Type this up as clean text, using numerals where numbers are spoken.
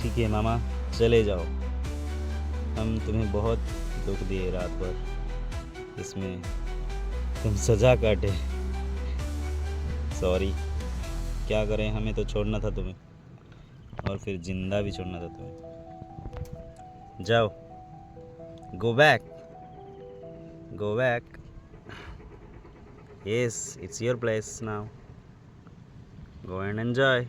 ठीक है मामा, चले जाओ। हम तुम्हें बहुत दुख दिए रात भर, इसमें तुम सजा काटे। सॉरी। क्या करें, हमें तो छोड़ना था तुम्हें, और फिर जिंदा भी छोड़ना था तुम्हें। जाओ, go back, go back. Yes, it's your place now, go and enjoy.